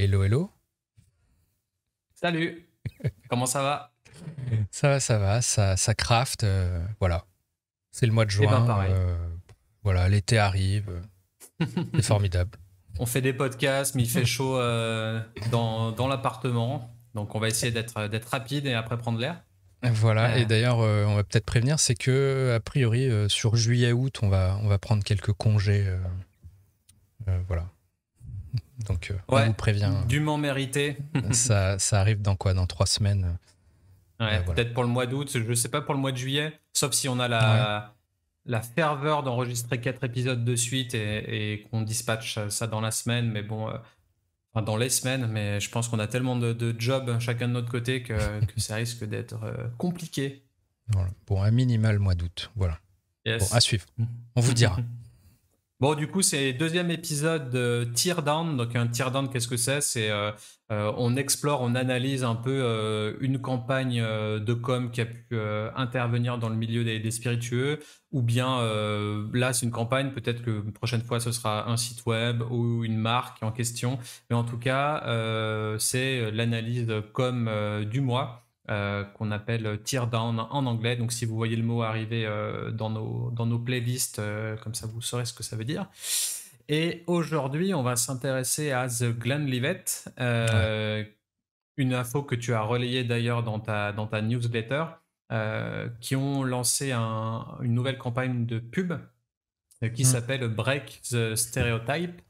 Hello, hello. Salut, comment ça va? Ça va, ça craft. Voilà. C'est le mois de Eh ben juin. pareil. Voilà, l'été arrive. C'est formidable. On fait des podcasts, mais il fait chaud dans l'appartement. Donc on va essayer d'être rapide et après prendre l'air. Voilà. Et Euh, d'ailleurs, on va peut-être prévenir, c'est que, a priori, sur juillet-août, on va prendre quelques congés. Voilà. Donc, on ouais, vous prévient. dûment mérité. Ça arrive dans quoi? Dans 3 semaines. Ouais, Voilà. peut-être pour le mois d'août, je sais pas pour le mois de juillet, sauf si on a Ouais. la ferveur d'enregistrer 4 épisodes de suite et qu'on dispatche ça dans la semaine, mais bon, enfin, dans les semaines, mais je pense qu'on a tellement de jobs chacun de notre côté que ça risque d'être compliqué. Voilà. Bon, à minima le mois d'août. Voilà. Bon, à Yes. suivre. On vous dira. Bon, du coup, c'est le deuxième épisode de Tear Down. Donc, un tear down, qu'est-ce que c'est? On explore, on analyse un peu une campagne de com qui a pu intervenir dans le milieu des spiritueux. Ou bien, là, c'est une campagne. Peut-être que la prochaine fois, ce sera un site web ou une marque en question. Mais en tout cas, c'est l'analyse com du mois. Qu'on appelle tear down en anglais. Donc, si vous voyez le mot arriver dans nos playlists, comme ça vous saurez ce que ça veut dire. Et aujourd'hui, on va s'intéresser à The Glenlivet, Ouais. une info que tu as relayée d'ailleurs dans ta newsletter, qui ont lancé une nouvelle campagne de pub qui Mm. s'appelle Break the Stereotype,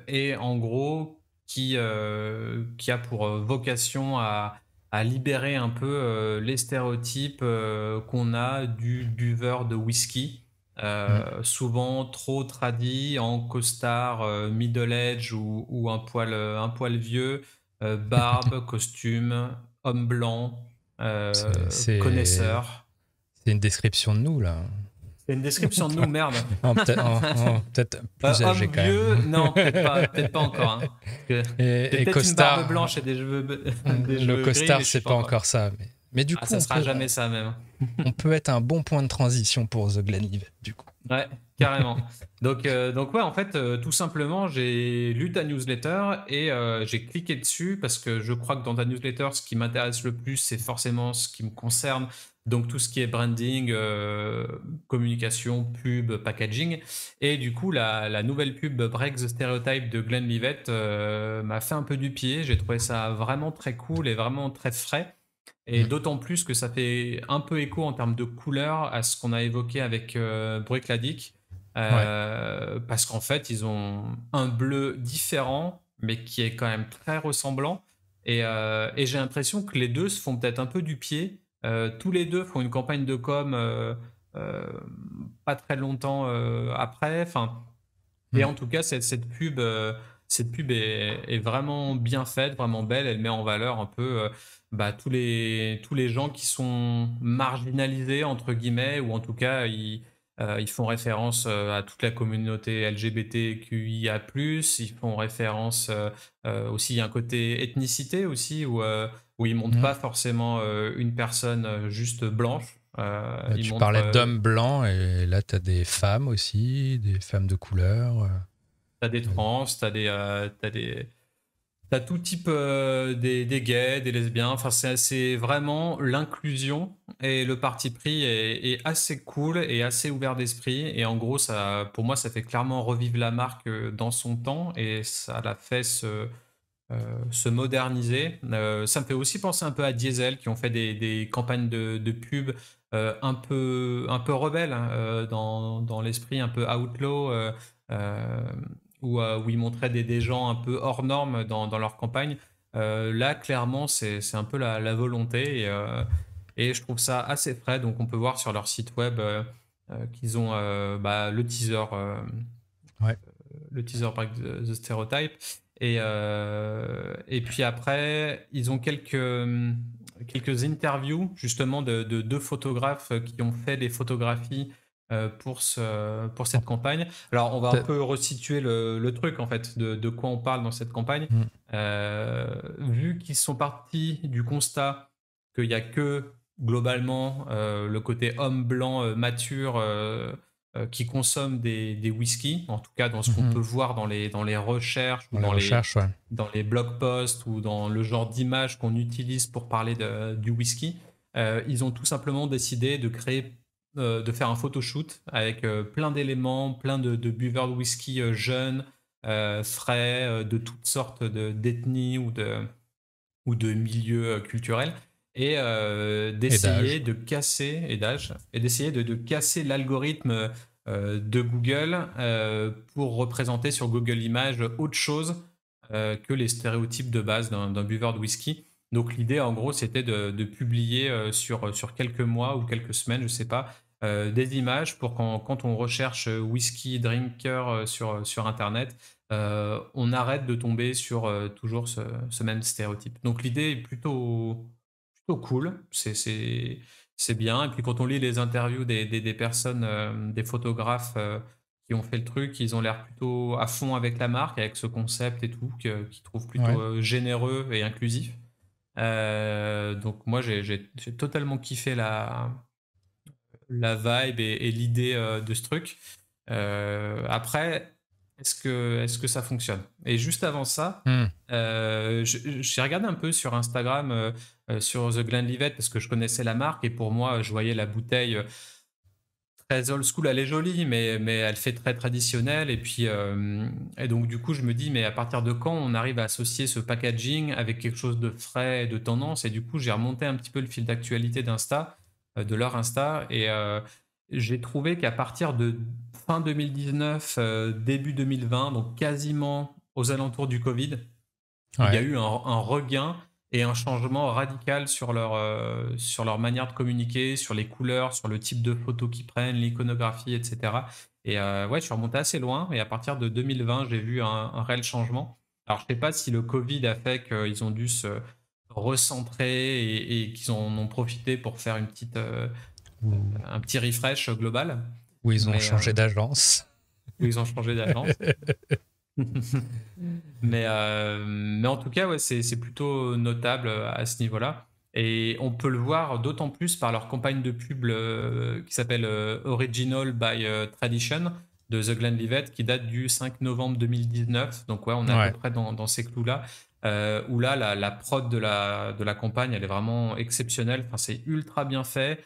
et en gros qui a pour vocation à libérer un peu les stéréotypes qu'on a du buveur de whisky, Mm. souvent trop tradit en costard middle-age ou un poil vieux, barbe, costume, homme blanc, C'est, c'est, connaisseur. c'est une description de nous, là. C'est une description de nous, merde. Peut-être plus âgé Homme quand même. vieux, non, peut-être pas encore. Hein. J'ai Et peut-être une barbe costard, blanche et des le cheveux gris, mais costard, je suis c'est pas pas encore là. encore ça. Mais du Ah, coup, ça sera jamais ça même. on peut être un bon point de transition pour The Glenlivet, du coup. Ouais, carrément. Donc ouais, en fait, tout simplement, j'ai lu ta newsletter et j'ai cliqué dessus parce que je crois que dans ta newsletter, ce qui m'intéresse le plus, c'est forcément ce qui me concerne. Donc tout ce qui est branding, communication, pub, packaging. Et du coup, la nouvelle pub Break the Stereotype de Glenlivet m'a fait un peu du pied. J'ai trouvé ça vraiment très cool et vraiment très frais. Et Mm. d'autant plus que ça fait un peu écho en termes de couleur à ce qu'on a évoqué avec Brickladic. Ouais. Parce qu'en fait, ils ont un bleu différent, mais qui est quand même très ressemblant. Et j'ai l'impression que les deux se font peut-être un peu du pied. Tous les deux font une campagne de com euh, pas très longtemps après. Enfin, et Mm. en tout cas, cette pub est vraiment bien faite, vraiment belle. Elle met en valeur un peu tous les gens qui sont marginalisés, entre guillemets, ou en tout cas, ils font référence à toute la communauté LGBTQIA+. Ils font référence aussi, il y a un côté ethnicité aussi, où ils ne montrent Mm. pas forcément une personne juste blanche. Ils Tu montrent parlais d'hommes blancs, et là, tu as des femmes aussi, des femmes de couleur. t'as des trans, t'as tout type des gays, des lesbiens. Enfin, c'est vraiment l'inclusion et le parti pris est assez cool et assez ouvert d'esprit. Et en gros, ça, pour moi, ça fait clairement revivre la marque dans son temps et ça l'a fait se moderniser. Ça me fait aussi penser un peu à Diesel qui ont fait des campagnes de pub un peu rebelles, hein, dans l'esprit un peu outlaw, euh, où ils montraient des gens un peu hors normes dans leur campagne. Là, clairement, c'est un peu la volonté et je trouve ça assez frais. Donc, on peut voir sur leur site web qu'ils ont Ouais. le teaser Break the Stereotype. Et puis après, ils ont quelques interviews justement de deux photographes qui ont fait des photographies pour Oh, cette campagne. Alors, on va un peut-être- peu resituer le truc en fait, de quoi on parle dans cette campagne. Mm. Vu qu'ils sont partis du constat qu'il n'y a que globalement le côté homme blanc mature qui consomment des whiskies, en tout cas dans ce qu'on Mhm. peut voir dans les recherches ou Dans les recherches, ouais. dans les blog posts ou dans le genre d'images qu'on utilise pour parler du whisky. Ils ont tout simplement décidé de créer, de faire un photoshoot avec plein d'éléments, plein de buveurs de whisky jeunes, frais, de toutes sortes d'ethnies ou de milieux culturels et Et d'âge. d'essayer de casser et d'âge et d'essayer de casser l'algorithme de Google pour représenter sur Google Images autre chose que les stéréotypes de base d'un buveur de whisky. Donc l'idée en gros c'était de publier sur quelques mois ou quelques semaines, je sais pas, des images pour quand on recherche whisky drinker sur Internet, on arrête de tomber sur toujours ce même stéréotype. Donc l'idée est plutôt cool, c'est bien. Et puis quand on lit les interviews des personnes, des photographes qui ont fait le truc, ils ont l'air plutôt à fond avec la marque, avec ce concept et tout, qu'ils trouvent plutôt Ouais. généreux et inclusif. Donc moi j'ai totalement kiffé la vibe et l'idée de ce truc. Après, est-ce que ça fonctionne? Et juste avant ça, Hmm. j'ai regardé un peu sur Instagram, sur The Glenlivet, parce que je connaissais la marque et pour moi, je voyais la bouteille très old school. Elle est jolie, mais elle fait très traditionnelle. Et puis, et donc du coup, je me dis, mais à partir de quand on arrive à associer ce packaging avec quelque chose de frais, et de tendance? Et du coup, j'ai remonté un petit peu le fil d'actualité d'Insta, de leur Insta, et j'ai trouvé qu'à partir de fin 2019, début 2020, donc quasiment aux alentours du Covid, il y a Ouais. eu un regain et un changement radical sur leur manière de communiquer, sur les couleurs, sur le type de photos qu'ils prennent, l'iconographie, etc. Et ouais, je suis remonté assez loin. Et à partir de 2020, j'ai vu un réel changement. Alors, je ne sais pas si le Covid a fait qu'ils ont dû se recentrer et qu'ils en ont profité pour faire Ou, un petit refresh global, ou ils ont mais changé d'agence. où ils ont changé d'agence. Mais en tout cas, ouais, c'est plutôt notable à ce niveau-là. Et on peut le voir d'autant plus par leur campagne de pub qui s'appelle Original by Tradition de The Glenlivet, qui date du 5 novembre 2019. Donc ouais, on est à peu Ouais. près dans ces clous-là. Où là, la prod de la campagne, elle est vraiment exceptionnelle. Enfin, c'est ultra bien fait.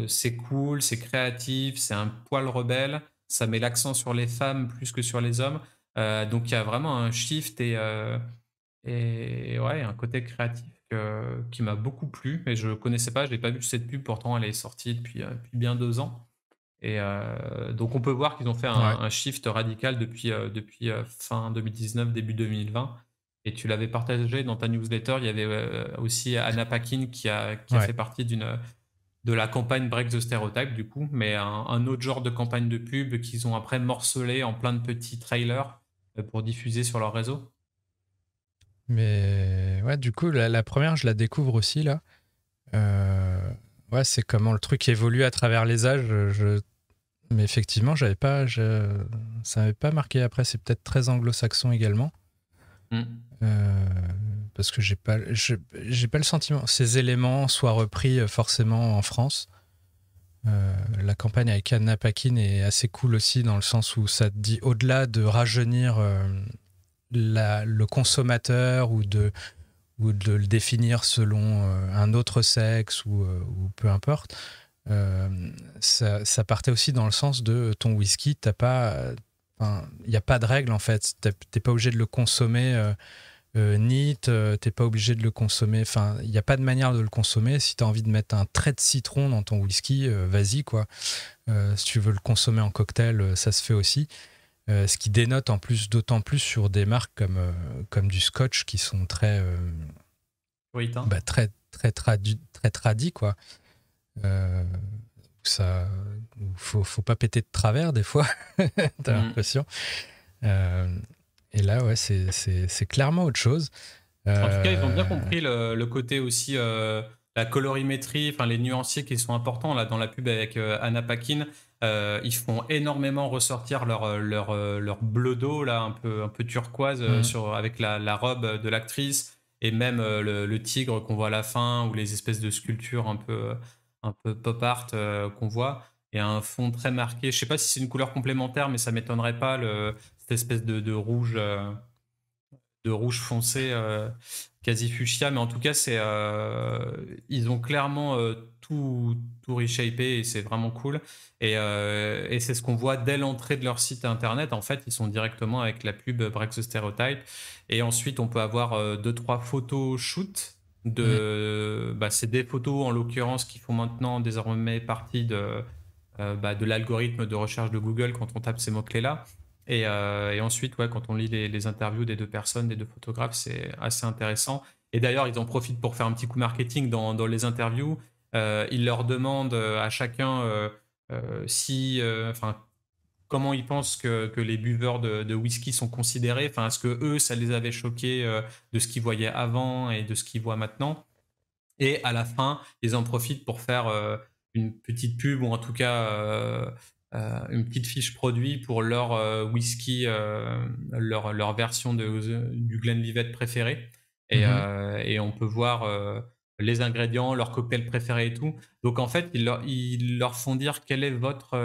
C'est cool, c'est créatif, c'est un poil rebelle. Ça met l'accent sur les femmes plus que sur les hommes. Donc il y a vraiment un shift et ouais, un côté créatif qui m'a beaucoup plu. Et je connaissais pas, je n'ai pas vu cette pub, pourtant elle est sortie depuis bien 2 ans. Et donc on peut voir qu'ils ont fait Ouais. un shift radical depuis fin 2019, début 2020. Et tu l'avais partagé dans ta newsletter, il y avait aussi Anna Paquin qui a Ouais. fait partie de la campagne Break the Stereotype, du coup, mais un autre genre de campagne de pub qu'ils ont après morcelé en plein de petits trailers pour diffuser sur leur réseau. Mais ouais, du coup, la première, je la découvre aussi là. Ouais, c'est comment le truc évolue à travers les âges. Mais effectivement, ça m'avait pas marqué. Après, c'est peut-être très anglo-saxon également. Mm. Euh, Parce que j'ai pas le sentiment que ces éléments soient repris forcément en France. La campagne avec Anna Paquin est assez cool aussi dans le sens où ça te dit au-delà de rajeunir le consommateur ou de le définir selon un autre sexe ou peu importe. Ça partait aussi dans le sens de ton whisky, il n'y a pas de règle en fait. T'es pas obligé de le consommer neat, t'es pas obligé de le consommer. Enfin, il n'y a pas de manière de le consommer. Si tu as envie de mettre un trait de citron dans ton whisky, vas-y quoi. Si tu veux le consommer en cocktail, ça se fait aussi. Ce qui dénote en plus, d'autant plus sur des marques comme du Scotch qui sont Oui, hein. très tradi quoi. Euh, Ça, faut pas péter de travers des fois, t'as l'impression. Euh, et là, ouais, c'est clairement autre chose. En tout cas, ils ont bien Euh, compris le côté aussi, la colorimétrie, enfin les nuanciers qui sont importants là dans la pub avec Anna Paquin. Ils font énormément ressortir leur bleu d'eau là, un peu turquoise mm, avec la robe de l'actrice et même le tigre qu'on voit à la fin ou les espèces de sculptures un peu pop art qu'on voit. et un fond très marqué. Je sais pas si c'est une couleur complémentaire, mais ça m'étonnerait pas, cette espèce de rouge foncé, quasi fuchsia. Mais en tout cas, ils ont clairement tout reshapé et c'est vraiment cool. Et c'est ce qu'on voit dès l'entrée de leur site internet. En fait, ils sont directement avec la pub Break the Stereotype. Et ensuite, on peut avoir deux, trois photos shoot. C'est des photos en l'occurrence qui font maintenant désormais partie de l'algorithme de recherche de Google quand on tape ces mots-clés-là. Et ensuite, ouais, quand on lit les interviews des deux personnes, des deux photographes, c'est assez intéressant. Et d'ailleurs, ils en profitent pour faire un petit coup marketing dans les interviews. Ils leur demandent à chacun comment ils pensent que les buveurs de whisky sont considérés. Enfin, est-ce que eux, ça les avait choqués de ce qu'ils voyaient avant et de ce qu'ils voient maintenant. Et à la fin, ils en profitent pour faire une petite pub ou en tout cas une petite fiche produit pour leur whisky, leur version du Glenlivet préféré. Et on peut voir les ingrédients, leur cocktail préféré et tout. Donc en fait, ils leur font dire quel est votre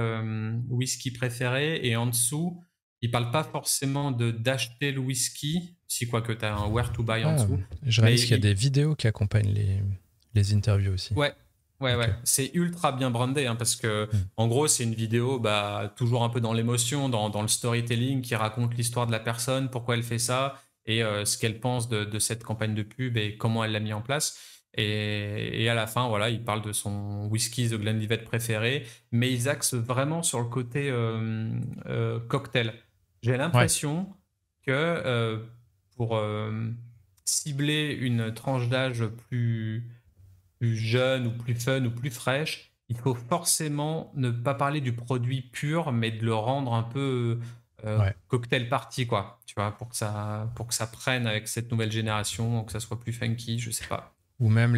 whisky préféré. Et en dessous, ils parlent pas forcément d'acheter le whisky, si quoi que tu as un where to buy en dessous. Je réalise qu'il y a des vidéos qui accompagnent les interviews aussi. Ouais. Okay. C'est ultra bien brandé hein, parce que en gros c'est une vidéo toujours un peu dans l'émotion, dans le storytelling qui raconte l'histoire de la personne, pourquoi elle fait ça et ce qu'elle pense de cette campagne de pub et comment elle l'a mis en place. Et à la fin, voilà, il parle de son whisky The Glenlivet préféré, mais ils axent vraiment sur le côté cocktail. J'ai l'impression que pour cibler une tranche d'âge plus jeune ou plus fun ou plus fraîche, il faut forcément ne pas parler du produit pur, mais de le rendre un peu cocktail party, quoi. Tu vois, pour que ça prenne avec cette nouvelle génération, que ça soit plus funky, je sais pas. Ou même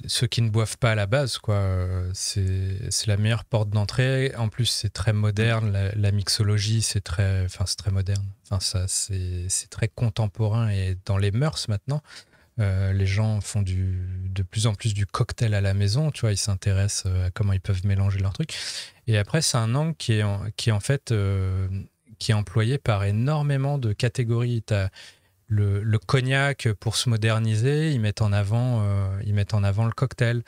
ceux qui ne boivent pas à la base, quoi. C'est la meilleure porte d'entrée. En plus, c'est très moderne. La mixologie, c'est très moderne. Enfin, c'est très contemporain et dans les mœurs maintenant. Les gens font de plus en plus du cocktail à la maison, tu vois, ils s'intéressent à comment ils peuvent mélanger leurs trucs. Et après, c'est un angle qui est en fait qui est employé par énormément de catégories. T'as le cognac pour se moderniser, ils mettent en avant le cocktail.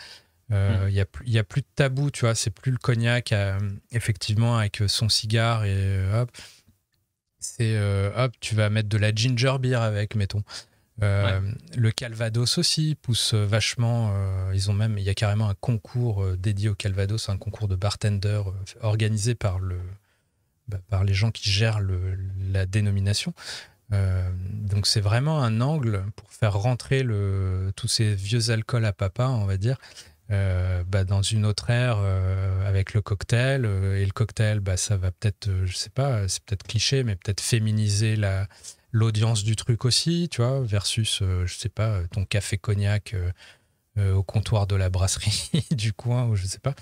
Il y a plus de tabou, tu vois, c'est plus le cognac effectivement avec son cigare et hop, tu vas mettre de la ginger beer avec, mettons. Le Calvados aussi pousse vachement. Il y a carrément un concours dédié au Calvados, un concours de bartender organisé par les gens qui gèrent la dénomination. Donc c'est vraiment un angle pour faire rentrer tous ces vieux alcools à papa, on va dire, dans une autre ère avec le cocktail. Et le cocktail, ça va peut-être, je sais pas, c'est peut-être cliché, mais peut-être féminiser l'audience du truc aussi, tu vois, versus, je sais pas, ton café cognac au comptoir de la brasserie du coin, ou je sais pas.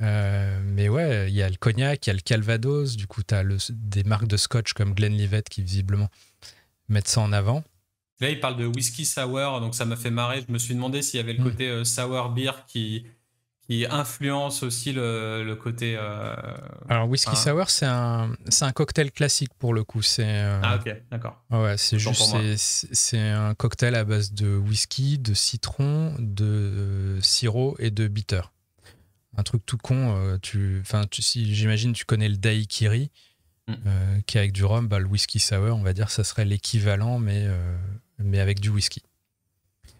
Mais ouais, il y a le cognac, il y a le Calvados, du coup, tu as des marques de scotch comme Glenlivet qui visiblement mettent ça en avant. Là, il parle de whisky sour, donc ça m'a fait marrer. Je me suis demandé s'il y avait le côté sour beer qui influence aussi le côté... Alors, whisky sour, c'est un cocktail classique pour le coup. ok, d'accord. Ouais, c'est un cocktail à base de whisky, de citron, de sirop et de bitter. Un truc tout con. Si j'imagine, tu connais le daiquiri, qui est avec du rhum. Le whisky sour, on va dire, ça serait l'équivalent, mais avec du whisky.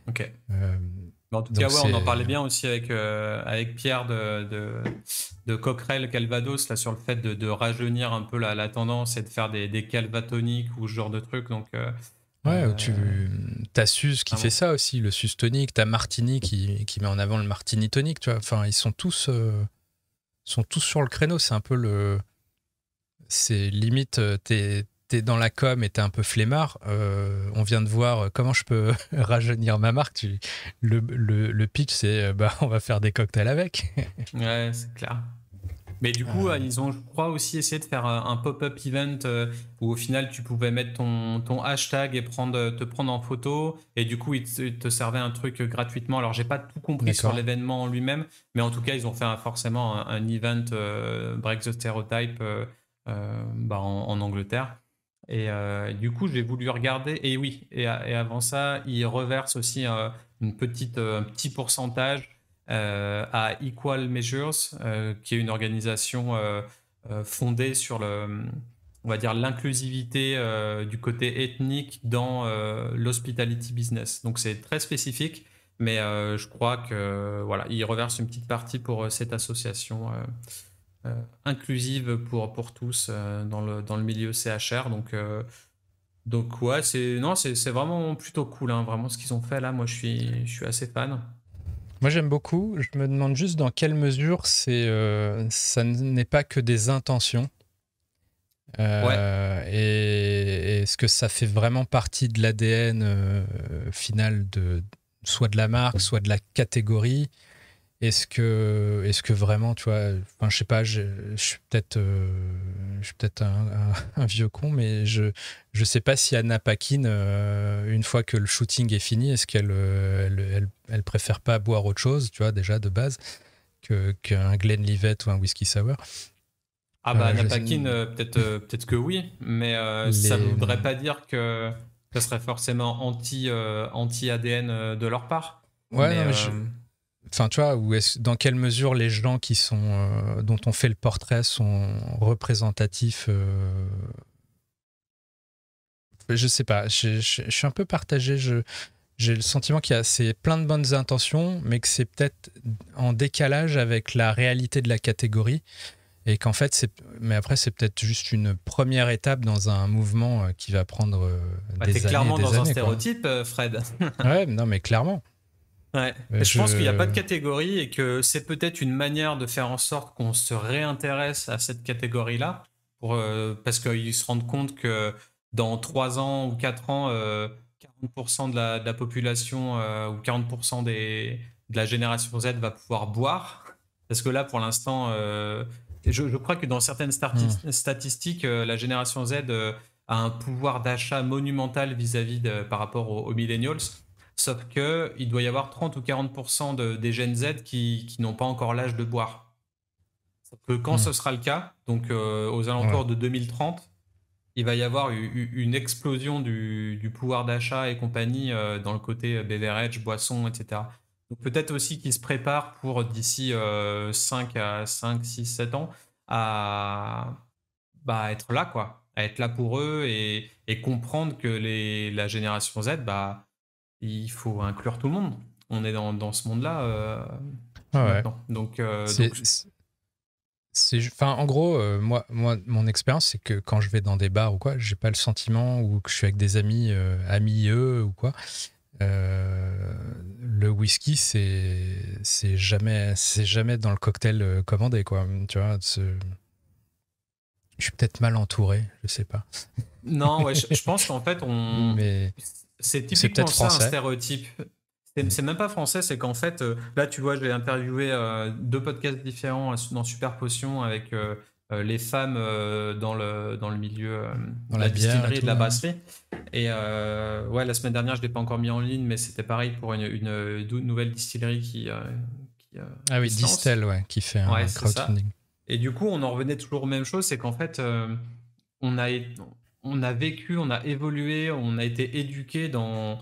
Ok. En tout cas, on en parlait bien aussi avec Pierre de Coquerel Calvados là, sur le fait de rajeunir un peu la tendance et de faire des calvatoniques ou ce genre de trucs. Donc, t'as Suze qui fait ça aussi, le Suze tonic. T'as Martini qui met en avant le Martini tonic. Tu vois, enfin, ils sont tous sur le créneau. C'est un peu c'est limite, t'es dans la com et t'es un peu flemmard. On vient de voir comment je peux rajeunir ma marque. Le pitch, c'est on va faire des cocktails avec. Ouais, c'est clair. Mais du coup, Euh, ils ont, je crois, aussi essayé de faire un pop-up event où au final tu pouvais mettre ton hashtag et te prendre en photo. Et du coup, ils te servaient un truc gratuitement. Alors, j'ai pas tout compris sur d'accord. l'événement en lui-même, mais en tout cas, ils ont fait forcément un event Break the Stereotype en Angleterre. Et du coup, j'ai voulu regarder. Et oui, et avant ça, ils reversent aussi un petit pourcentage à Equal Measures, qui est une organisation fondée sur on va dire l'inclusivité du côté ethnique dans l'hospitality business. Donc c'est très spécifique, mais je crois que voilà, ils reversent une petite partie pour cette association inclusive pour tous dans le milieu CHR. Donc ouais, c'est vraiment plutôt cool, hein, vraiment ce qu'ils ont fait là. Moi, je suis assez fan. Moi, j'aime beaucoup. Je me demande juste dans quelle mesure ça n'est pas que des intentions. Ouais. Et est-ce que ça fait vraiment partie de l'ADN final soit de la marque, soit de la catégorie? Est-ce que vraiment, tu vois, enfin, je sais pas, je suis peut-être un vieux con, mais je sais pas si Anna Paquin, une fois que le shooting est fini, est-ce qu'elle préfère pas boire autre chose, tu vois, déjà de base, qu'un Glenlivet ou un whisky sour. Ah bah Je, Napakin, peut-être que oui, mais ça ne les, voudrait pas dire que ça serait forcément anti ADN de leur part. ouais, Mais non, mais enfin, tu vois, dans quelle mesure les gens dont on fait le portrait sont représentatifs. Je sais pas, je suis un peu partagé. J'ai le sentiment c'est plein de bonnes intentions, mais que c'est peut-être en décalage avec la réalité de la catégorie. Et qu'en fait, mais après, c'est peut-être juste une première étape dans un mouvement qui va prendre bah, t'es des années et clairement des dans un années, quoi. stéréotype, Fred. Ouais, non, mais clairement. Ouais. Je pense qu'il n'y a pas de catégorie et que c'est peut-être une manière de faire en sorte qu'on se réintéresse à cette catégorie-là, parce qu'ils se rendent compte que dans 3 ans ou 4 ans, 40% de la population ou 40% de la génération Z va pouvoir boire. Parce que là, pour l'instant, je crois que dans certaines statistiques, la génération Z a un pouvoir d'achat monumental par rapport aux millennials. Sauf que il doit y avoir 30 ou 40% des Gen Z qui n'ont pas encore l'âge de boire. Sauf que quand ce sera le cas, donc aux Ouais. alentours de 2030, il va y avoir une explosion du pouvoir d'achat et compagnie dans le côté beverage, boisson, etc. Donc peut-être aussi qu'ils se préparent pour d'ici 5 à 6, 7 ans à être là, quoi. À être là pour eux et comprendre que la génération Z, il faut inclure tout le monde. On est dans ce monde-là Ouais, ouais. maintenant. C'est, enfin, en gros, moi, mon expérience, c'est que quand je vais dans des bars ou quoi, j'ai pas le sentiment ou que je suis avec des amis, amis eux ou quoi. Le whisky, c'est jamais dans le cocktail commandé, quoi. Tu vois, je suis peut-être mal entouré, je sais pas. non, ouais, je pense qu'en fait, Mais c'est c'est typiquement peut-être ça un français. stéréotype. C'est même pas français, c'est qu'en fait, là, tu vois, j'ai interviewé 2 podcasts différents dans Super Potion avec les femmes dans le milieu Dans de la la bière et distillerie et de tout. la Hein. brasserie. Et ouais, la semaine dernière, je l'ai pas encore mis en ligne, mais c'était pareil pour une nouvelle distillerie qui, Ah qui oui, se lance. Distel, ouais, qui fait Ouais, un c'est ça. crowdfunding. Et du coup, on en revenait toujours aux mêmes choses, c'est qu'en fait, on a, on a vécu, on a évolué, on a été éduqué dans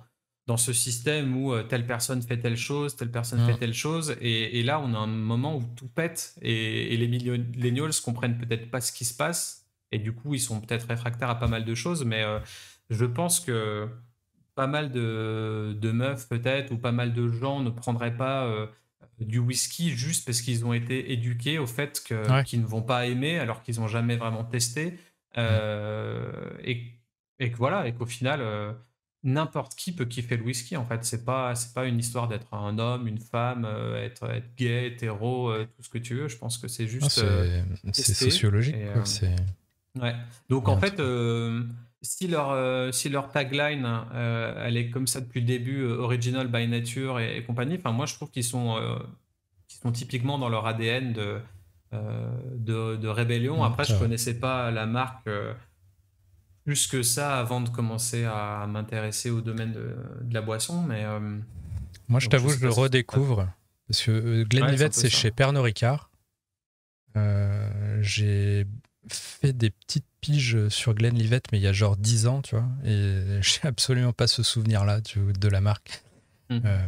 ce système où telle personne fait telle chose, telle personne fait Mm. telle chose. Et là, on a un moment où tout pète et les millennials comprennent peut-être pas ce qui se passe. Et du coup, ils sont peut-être réfractaires à pas mal de choses. Mais je pense que pas mal de meufs peut-être ou pas mal de gens ne prendraient pas du whisky juste parce qu'ils ont été éduqués au fait Ouais. qu'ils ne vont pas aimer alors qu'ils n'ont jamais vraiment testé. Mm. Et, et que voilà, et qu'au final, n'importe qui peut kiffer le whisky en fait. C'est pas une histoire d'être un homme, une femme, être gay, hétéro, tout ce que tu veux. Je pense que c'est Ah, juste c'est tester. sociologique, Et, quoi. ouais. Donc Il y a en un fait, truc. si leur tagline, elle est comme ça depuis le début, original by nature et compagnie, enfin moi je trouve qu'ils sont typiquement dans leur ADN de Rébellion. Après, c'est je vrai. connaissais pas la marque plus que ça avant de commencer à m'intéresser au domaine de la boisson, mais Moi, je donc je t'avoue, sais je le pas si ça... redécouvre. Parce que Ouais, c'est un Glenlivet, peu c'est ça. chez Pernod Ricard. J'ai fait des petites piges sur Glenlivet, mais il y a genre 10 ans, tu vois. Et j'ai absolument pas ce souvenir-là de la marque. Mhm. Euh,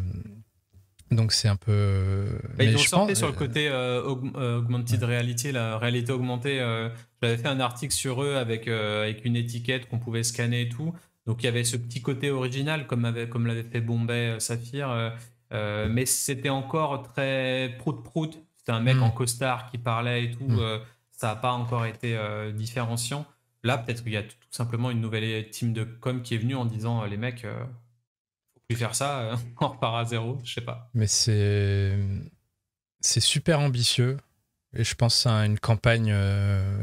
donc c'est un peu. Bah, Mais ils ont je pense. surfé sur le côté augmented Ouais. reality, la réalité augmentée. J'avais fait un article sur eux avec une étiquette qu'on pouvait scanner et tout. Donc il y avait ce petit côté original comme l'avait fait Bombay Saphir. Mais c'était encore très prout-prout. C'était un mec Hmm, en costard qui parlait et tout. hmm. Ça n'a pas encore été différenciant. Là, peut-être qu'il y a tout simplement une nouvelle team de com qui est venue en disant les mecs, faut plus faire ça, on repart à zéro. Je sais pas. Mais c'est super ambitieux. Et je pense à une campagne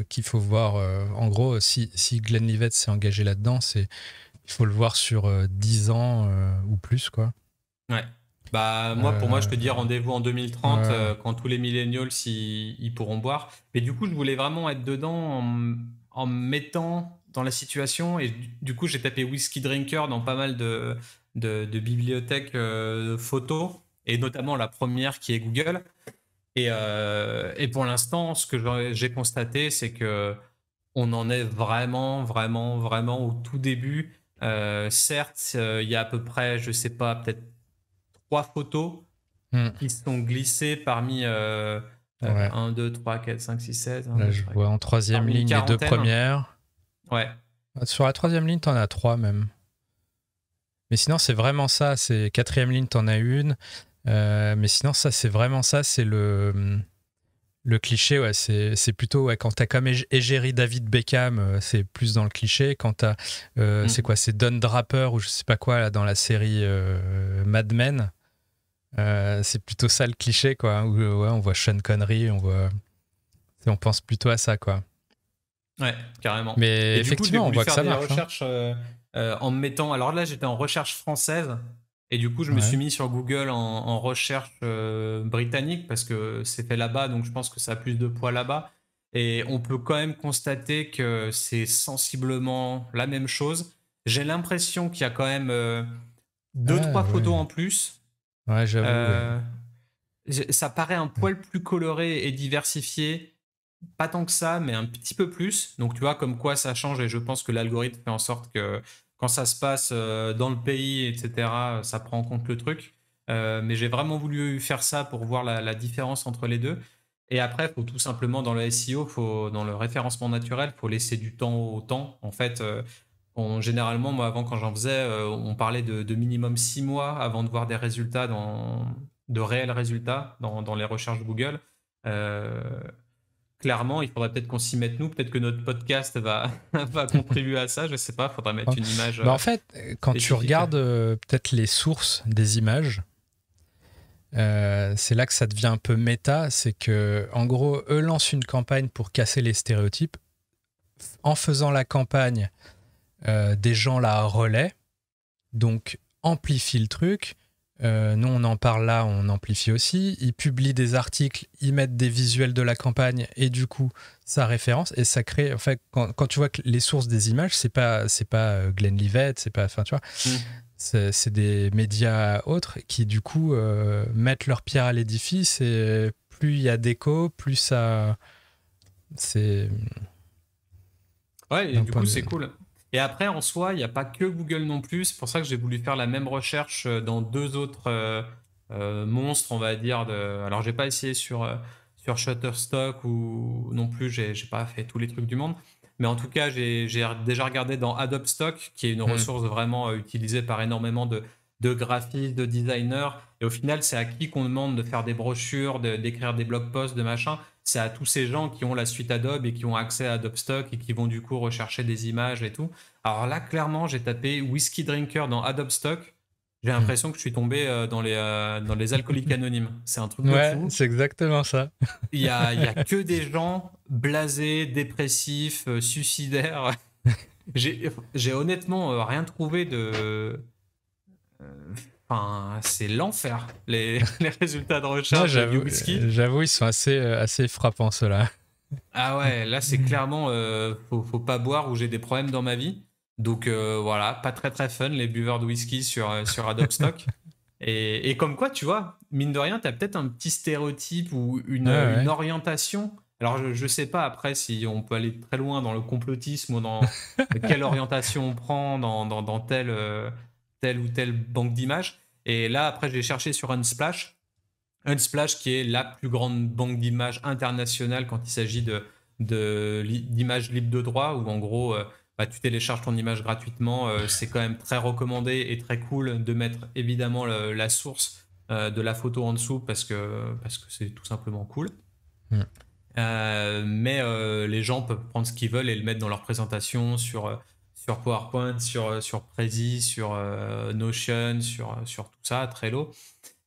qu'il faut voir. En gros, si Glenlivet s'est engagé là-dedans, il faut le voir sur 10 ans ou plus, quoi. Ouais. Bah, pour moi, je Euh, te dis rendez-vous en 2030 ouais. quand tous les millennials ils pourront boire. Mais du coup, je voulais vraiment être dedans en me mettant dans la situation. Et du coup, j'ai tapé whisky drinker dans pas mal de bibliothèques photos, et notamment la première qui est Google. Et pour l'instant, ce que j'ai constaté, c'est que on en est vraiment, vraiment, vraiment au tout début. Certes, il y a à peu près, je sais pas, peut-être 3 photos Hmm. qui sont glissées parmi Ouais. 1, 2, 3, 4, 5, 6, 7, 1, Là, 2, je 3, vois 4, en troisième parmi une ligne les deux quarantaine. premières. Ouais, Sur la troisième ligne, t'en as trois même. Mais sinon, c'est vraiment ça. C'est quatrième ligne, t'en as une. Mais sinon, ça, c'est vraiment ça. C'est le cliché. Ouais, c'est plutôt quand t'as comme Égérie David Beckham, c'est plus dans le cliché. Quand t'as, c'est mm. quoi, c'est Don Draper ou je sais pas quoi là, dans la série Mad Men. C'est plutôt ça le cliché, quoi. Où ouais, on voit Sean Connery, on pense plutôt à ça, quoi. Ouais, carrément. Mais Et du coup, j'ai effectivement, on voulu voit que faire ça des marche, hein. recherches en me mettant. Alors là, j'étais en recherche française. Et du coup, je me Ouais. suis mis sur Google en recherche britannique parce que c'est fait là-bas. Donc, je pense que ça a plus de poids là-bas. Et on peut quand même constater que c'est sensiblement la même chose. J'ai l'impression qu'il y a quand même deux, Ah trois ouais. photos en plus. Ouais, j'avoue. Ouais. Euh, Ça paraît un poil plus coloré et diversifié. Pas tant que ça, mais un petit peu plus. Donc tu vois comme quoi ça change, et je pense que l'algorithme fait en sorte que quand ça se passe dans le pays, etc., ça prend en compte le truc. Mais j'ai vraiment voulu faire ça pour voir la différence entre les deux. Et après, il faut tout simplement, dans le SEO, dans le référencement naturel, il faut laisser du temps au temps. En fait, généralement, moi, avant, quand j'en faisais, on parlait de minimum 6 mois avant de voir des résultats, de réels résultats dans les recherches Google. Euh, Clairement, il faudrait peut-être qu'on s'y mette nous. Peut-être que notre podcast va contribuer à ça. Je sais pas, il faudra mettre une image Bah en fait, quand tu spécifique. regardes peut-être les sources des images, c'est là que ça devient un peu méta. C'est que, en gros, eux lancent une campagne pour casser les stéréotypes. En faisant la campagne, des gens la relaient, donc amplifient le truc. Nous, on en parle là, on amplifie aussi. Ils publient des articles, ils mettent des visuels de la campagne et du coup, ça référence et ça crée. En fait, quand tu vois que les sources des images, c'est pas Glenlivet, c'est pas, enfin, tu vois, Mm. c'est des médias autres qui du coup mettent leur pierre à l'édifice et plus il y a d'écho, plus ça, c'est Ouais, et d'un du point coup, de c'est vue. cool. Et après, en soi, il n'y a pas que Google non plus. C'est pour ça que j'ai voulu faire la même recherche dans deux autres monstres, on va dire. Alors, j'ai pas essayé sur Shutterstock, ou non plus, j'ai pas fait tous les trucs du monde. Mais en tout cas, j'ai déjà regardé dans Adobe Stock, qui est une Hmm. ressource vraiment utilisée par énormément de graphistes, de designers. Et au final, c'est à qui qu'on demande de faire des brochures, d'écrire des blog posts, de machin. C'est à tous ces gens qui ont la suite Adobe et qui ont accès à Adobe Stock et qui vont du coup rechercher des images et tout. Alors là, clairement, j'ai tapé Whisky Drinker dans Adobe Stock. J'ai Hmm. l'impression que je suis tombé dans les alcooliques anonymes. C'est un truc de Ouais, fou. c'est exactement ça. Il y a que des gens blasés, dépressifs, suicidaires. J'ai honnêtement rien trouvé enfin, c'est l'enfer, les résultats de Non, recherche du whisky. j'avoue, ils sont assez frappants, ceux-là. Ah ouais, là c'est clairement faut pas boire ou j'ai des problèmes dans ma vie. Donc voilà, pas très très fun les buveurs de whisky sur Adobe Stock. Et comme quoi, tu vois, mine de rien, tu as peut-être un petit stéréotype ou Ouais, une ouais. orientation. Alors je sais pas après si on peut aller très loin dans le complotisme ou dans quelle orientation on prend dans telle ou telle banque d'images. Et là après j'ai cherché sur Unsplash. Unsplash, qui est la plus grande banque d'images internationale quand il s'agit d'images libres de droit, où en gros, bah, tu télécharges ton image gratuitement. C'est quand même très recommandé et très cool de mettre évidemment la source de la photo en dessous parce que c'est tout simplement cool. Mm. Mais les gens peuvent prendre ce qu'ils veulent et le mettre dans leur présentation sur PowerPoint, sur Prezi, sur Notion, sur tout ça, Trello.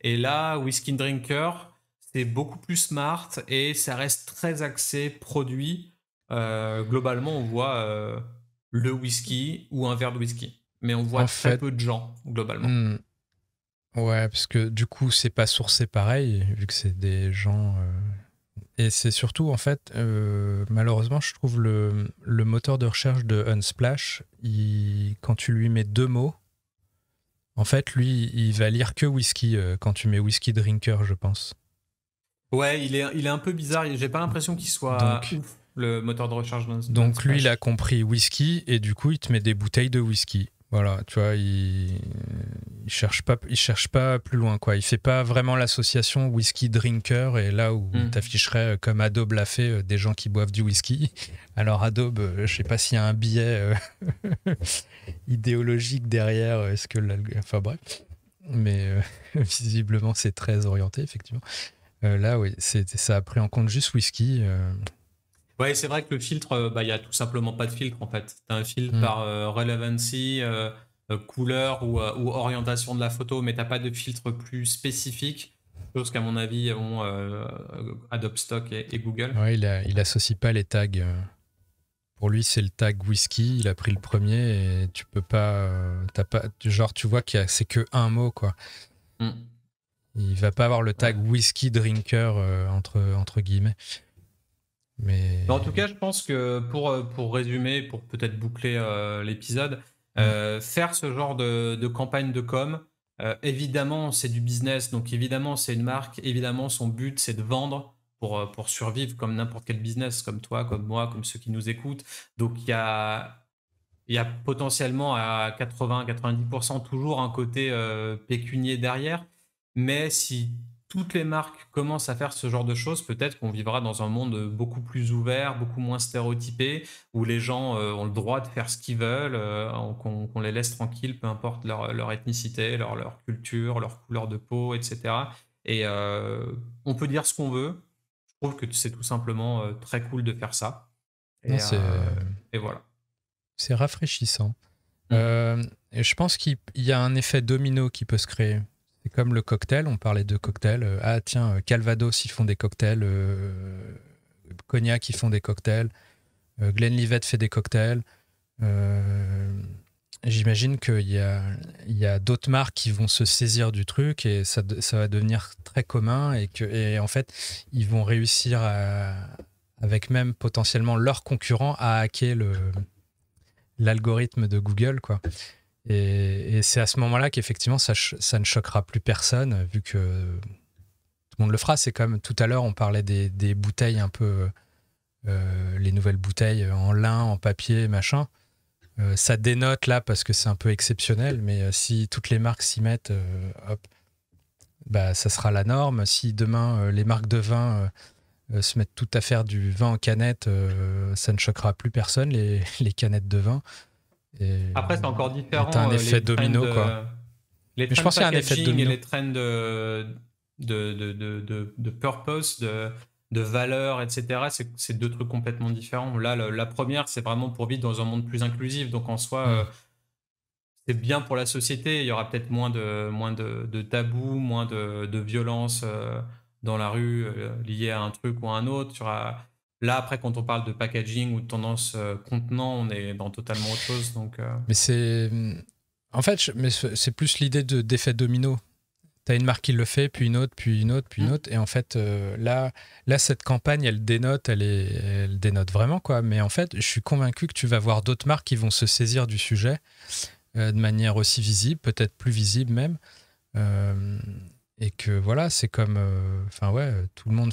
Et là, Whisky Drinker, c'est beaucoup plus smart et ça reste très axé produit. Globalement, on voit le whisky ou un verre de whisky. Mais on voit En très fait, peu de gens, globalement. hmm, ouais, parce que du coup, c'est pas sourcé pareil, vu que c'est des gens. Et c'est surtout, en fait, malheureusement, je trouve le moteur de recherche de Unsplash, quand tu lui mets 2 mots, en fait, lui, il va lire que whisky quand tu mets whisky drinker, je pense. Ouais, il est un peu bizarre. J'ai pas l'impression qu'il soit Donc, ouf, le moteur de recherche donc lui, il a d'Unsplash. compris whisky et du coup, il te met des bouteilles de whisky. Voilà, tu vois, il cherche pas plus loin, quoi. Il fait pas vraiment l'association whisky drinker et là où il Hmm. t'afficherait comme Adobe l'a fait des gens qui boivent du whisky. Alors Adobe, je sais pas s'il y a un biais idéologique derrière. Est-ce que enfin bref, mais visiblement c'est très orienté effectivement. Là, oui, ça a pris en compte juste whisky. Ouais, c'est vrai que le filtre, bah, il y a tout simplement pas de filtre en fait. Tu as un filtre Hmm. par relevancy, couleur ou orientation de la photo, mais t'as pas de filtre plus spécifique, chose qu'à mon avis ont Adobe Stock et Google. Ouais, il associe pas les tags. Pour lui, c'est le tag whisky. Il a pris le premier et tu peux pas. T'as pas genre, tu vois c'est que un mot, quoi. Mm. Il va pas avoir le Ouais. tag whisky drinker entre guillemets. Mais en Mais tout cas, je pense que pour résumer, pour peut-être boucler l'épisode, hmm. faire ce genre de campagne de com, évidemment, c'est du business, donc évidemment, c'est une marque, évidemment, son but, c'est de vendre pour survivre comme n'importe quel business, comme toi, comme moi, comme ceux qui nous écoutent. Donc, il y a potentiellement à 80-90% toujours un côté pécunier derrière. Mais si toutes les marques commencent à faire ce genre de choses, peut-être qu'on vivra dans un monde beaucoup plus ouvert, beaucoup moins stéréotypé, où les gens ont le droit de faire ce qu'ils veulent, qu'on les laisse tranquilles, peu importe leur ethnicité, leur culture, leur couleur de peau, etc. Et on peut dire ce qu'on veut. Je trouve que c'est tout simplement très cool de faire ça. Non, Et, et voilà. c'est rafraîchissant. Mm. Et je pense qu'il y a un effet domino qui peut se créer. C'est comme le cocktail, on parlait de cocktails. Ah tiens, Calvados, ils font des cocktails. Cognac, ils font des cocktails. Glenlivet fait des cocktails. J'imagine qu'il y a d'autres marques qui vont se saisir du truc et ça va devenir très commun et en fait, ils vont réussir avec même potentiellement leurs concurrents à hacker l'algorithme de Google, quoi. Et c'est à ce moment-là qu'effectivement, ça ne choquera plus personne, vu que tout le monde le fera. C'est comme tout à l'heure, on parlait des bouteilles un peu, les nouvelles bouteilles en lin, en papier, machin. Ça dénote là parce que c'est un peu exceptionnel, mais si toutes les marques s'y mettent, hop, bah, ça sera la norme. Si demain, les marques de vin se mettent toutes à faire du vin en canette, ça ne choquera plus personne, les canettes de vin. Après, c'est encore Et t'as un différent, effet domino, quoi. les Mais je trends pense qu'il y a un effet de packaging et domino. les trends de purpose, de valeur, etc. C'est deux trucs complètement différents. Là, la première, c'est vraiment pour vivre dans un monde plus inclusif. Donc, en soi, Hmm. c'est bien pour la société. Il y aura peut-être moins de tabous, moins de violence dans la rue liée à un truc ou à un autre. Là, après, quand on parle de packaging ou de tendance contenant, on est dans totalement autre chose. Donc, Mais c'est. En fait, mais c'est plus l'idée d'effet domino. T'as une marque qui le fait, puis une autre, puis une autre, puis une autre. Et en fait, là, cette campagne, elle dénote vraiment, quoi. Mais en fait, je suis convaincu que tu vas voir d'autres marques qui vont se saisir du sujet de manière aussi visible, peut-être plus visible même. Et que voilà, c'est comme. Enfin, ouais, tout le monde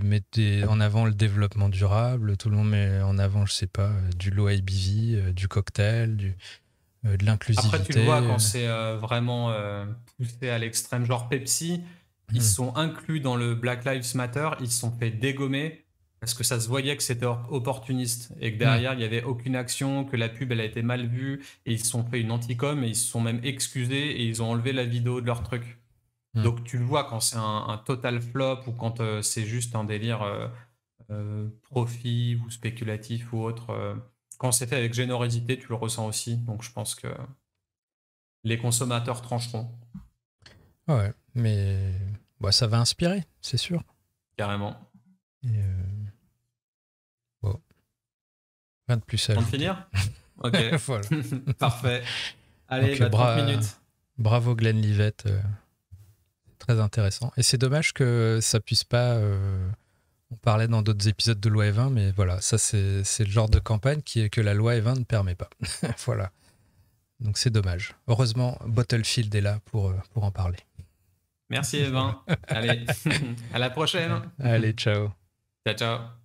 met en avant le développement durable, tout le monde met en avant, je sais pas, du low ABV, du cocktail, de Après, tu le vois l'inclusivité. quand c'est vraiment poussé à l'extrême. Genre Pepsi, ils sont inclus dans le Black Lives Matter, ils se sont fait dégommer parce que ça se voyait que c'était opportuniste et que derrière, il n'y avait aucune action, que la pub, elle a été mal vue et ils se sont fait une anticom et ils se sont même excusés et ils ont enlevé la vidéo de leur truc. Donc, tu le vois quand c'est un total flop ou quand c'est juste un délire profit ou spéculatif ou autre. Quand c'est fait avec générosité, tu le ressens aussi. Donc, je pense que les consommateurs trancheront, Ouais, mais bah, ça va inspirer, c'est sûr. carrément. Et bon, rien de plus à On de ajouter. finir? Ok, Voilà. parfait. Allez, Donc, 30 minutes. bravo Glenlivet, très intéressant. Et c'est dommage que ça puisse pas. On parlait dans d'autres épisodes de loi E20, mais voilà, ça c'est le genre de campagne que la loi E20 ne permet pas. Voilà. Donc c'est dommage. Heureusement, Bottlefield est là pour en parler. Merci, Evan. Allez, à la prochaine. Allez, ciao. Ciao, ciao.